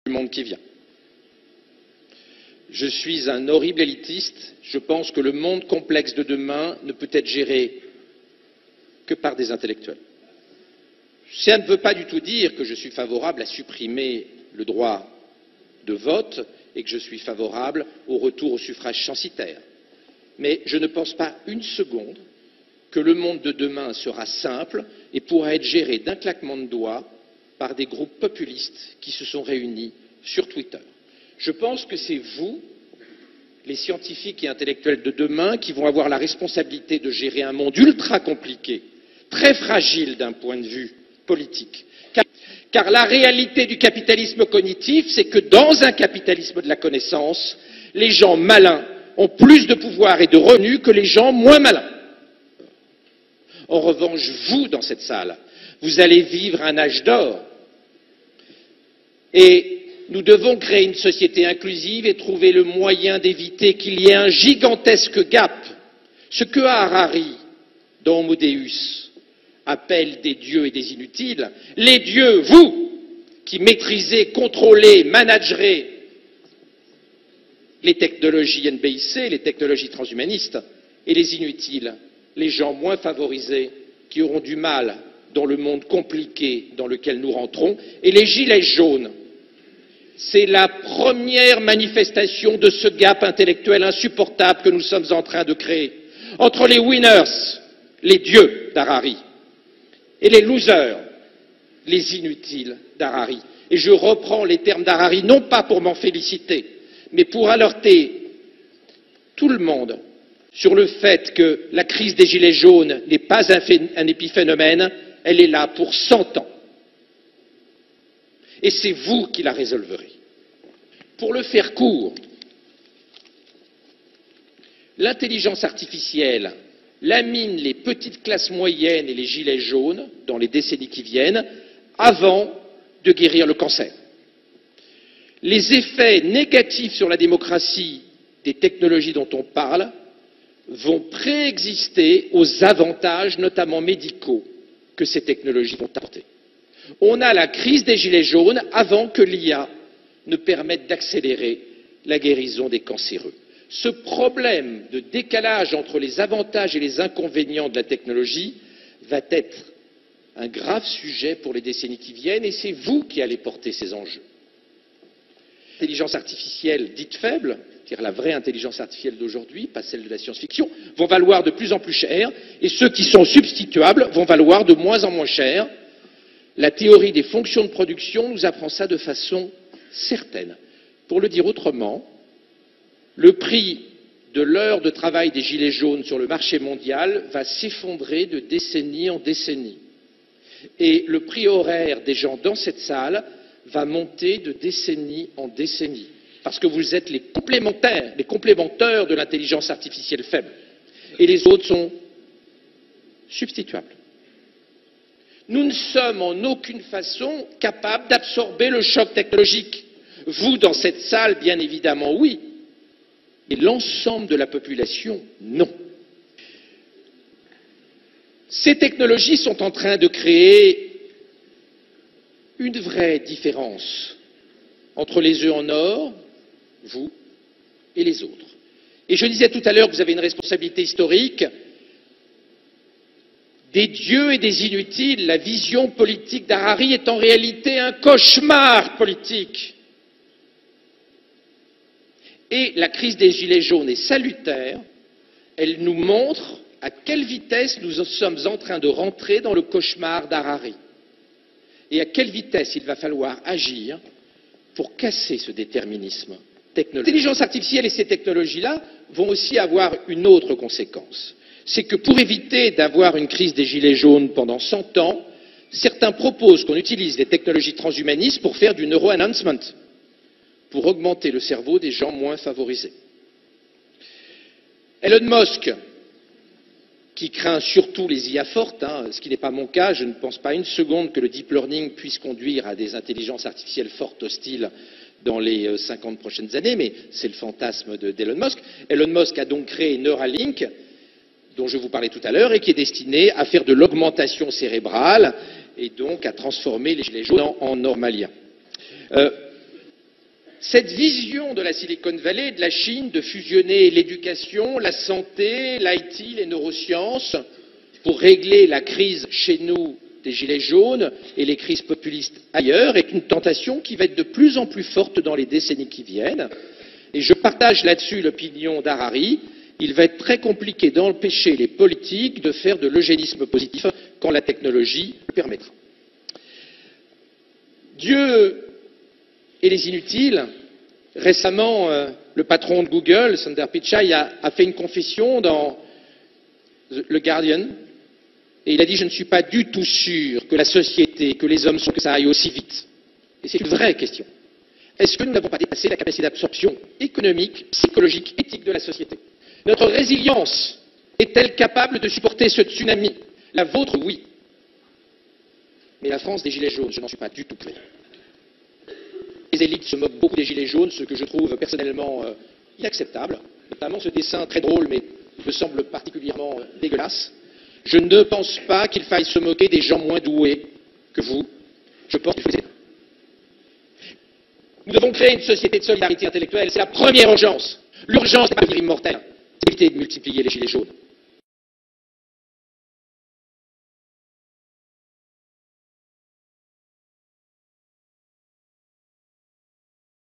du monde qui vient. Je suis un horrible élitiste. Je pense que le monde complexe de demain ne peut être géré que par des intellectuels. Ça ne veut pas du tout dire que je suis favorable à supprimer le droit de vote et que je suis favorable au retour au suffrage censitaire. Mais je ne pense pas une seconde que le monde de demain sera simple et pourra être géré d'un claquement de doigts par des groupes populistes qui se sont réunis sur Twitter. Je pense que c'est vous, les scientifiques et intellectuels de demain, qui vont avoir la responsabilité de gérer un monde ultra compliqué, très fragile d'un point de vue politique. Car la réalité du capitalisme cognitif, c'est que dans un capitalisme de la connaissance, les gens malins ont plus de pouvoir et de revenus que les gens moins malins. En revanche, vous, dans cette salle, vous allez vivre un âge d'or. Et nous devons créer une société inclusive et trouver le moyen d'éviter qu'il y ait un gigantesque gap. Ce que Harari, dans Homo Deus, appelle des dieux et des inutiles, les dieux, vous, qui maîtrisez, contrôlez, managerez les technologies NBIC, les technologies transhumanistes, et les inutiles, les gens moins favorisés, qui auront du mal dans le monde compliqué dans lequel nous rentrons, et les gilets jaunes. C'est la première manifestation de ce gap intellectuel insupportable que nous sommes en train de créer entre les winners, les dieux d'Harari, et les losers, les inutiles d'Harari. Et je reprends les termes d'Harari, non pas pour m'en féliciter, mais pour alerter tout le monde sur le fait que la crise des gilets jaunes n'est pas un épiphénomène, elle est là pour 100 ans. Et c'est vous qui la résolverez. Pour le faire court, l'intelligence artificielle lamine les petites classes moyennes et les gilets jaunes dans les décennies qui viennent avant de guérir le cancer. Les effets négatifs sur la démocratie des technologies dont on parle vont préexister aux avantages, notamment médicaux, que ces technologies vont apporter. On a la crise des gilets jaunes avant que l'IA ne permette d'accélérer la guérison des cancéreux. Ce problème de décalage entre les avantages et les inconvénients de la technologie va être un grave sujet pour les décennies qui viennent et c'est vous qui allez porter ces enjeux. L'intelligence artificielle dite faible, c'est-à-dire la vraie intelligence artificielle d'aujourd'hui, pas celle de la science-fiction, vont valoir de plus en plus cher et ceux qui sont substituables vont valoir de moins en moins cher. La théorie des fonctions de production nous apprend ça de façon certaine. Pour le dire autrement, le prix de l'heure de travail des gilets jaunes sur le marché mondial va s'effondrer de décennie en décennie. Et le prix horaire des gens dans cette salle va monter de décennie en décennie. Parce que vous êtes les complémentaires de l'intelligence artificielle faible. Et les autres sont substituables. Nous ne sommes en aucune façon capables d'absorber le choc technologique. Vous, dans cette salle, bien évidemment, oui. Et l'ensemble de la population, non. Ces technologies sont en train de créer une vraie différence entre les œufs en or, vous, et les autres. Et je disais tout à l'heure que vous avez une responsabilité historique. Des dieux et des inutiles, la vision politique d'Harari est en réalité un cauchemar politique. Et la crise des gilets jaunes est salutaire, elle nous montre à quelle vitesse nous sommes en train de rentrer dans le cauchemar d'Harari. Et à quelle vitesse il va falloir agir pour casser ce déterminisme technologique. L'intelligence artificielle et ces technologies-là vont aussi avoir une autre conséquence. C'est que pour éviter d'avoir une crise des gilets jaunes pendant 100 ans, certains proposent qu'on utilise les technologies transhumanistes pour faire du neuro-enhancement, pour augmenter le cerveau des gens moins favorisés. Elon Musk, qui craint surtout les IA fortes, ce qui n'est pas mon cas, je ne pense pas une seconde que le deep learning puisse conduire à des intelligences artificielles fortes hostiles dans les 50 prochaines années, mais c'est le fantasme d'Elon Musk. Elon Musk a donc créé Neuralink, dont je vous parlais tout à l'heure, et qui est destiné à faire de l'augmentation cérébrale et donc à transformer les gilets jaunes en normaliens. Cette vision de la Silicon Valley, de la Chine, de fusionner l'éducation, la santé, l'IT, les neurosciences, pour régler la crise chez nous des gilets jaunes et les crises populistes ailleurs, est une tentation qui va être de plus en plus forte dans les décennies qui viennent. Et je partage là-dessus l'opinion d'Harari. Il va être très compliqué d'empêcher les politiques de faire de l'eugénisme positif quand la technologie le permettra. Dieu et les inutiles. Récemment, le patron de Google, Sundar Pichai, a fait une confession dans The Guardian, et il a dit « Je ne suis pas du tout sûr que la société, que les hommes sont que ça aille aussi vite ». Et c'est une vraie question. Est-ce que nous n'avons pas dépassé la capacité d'absorption économique, psychologique, éthique de la société? Notre résilience est-elle capable de supporter ce tsunami? La vôtre, oui. Mais la France des Gilets jaunes, je n'en suis pas du tout clair. Les élites se moquent beaucoup des Gilets jaunes, ce que je trouve personnellement inacceptable, notamment ce dessin très drôle, mais me semble particulièrement dégueulasse. Je ne pense pas qu'il faille se moquer des gens moins doués que vous. Je pense qu'il faut les aider. Nous devons créer une société de solidarité intellectuelle. C'est la première urgence. L'urgence n'est pas de devenir immortel, c'est d'éviter de multiplier les Gilets jaunes.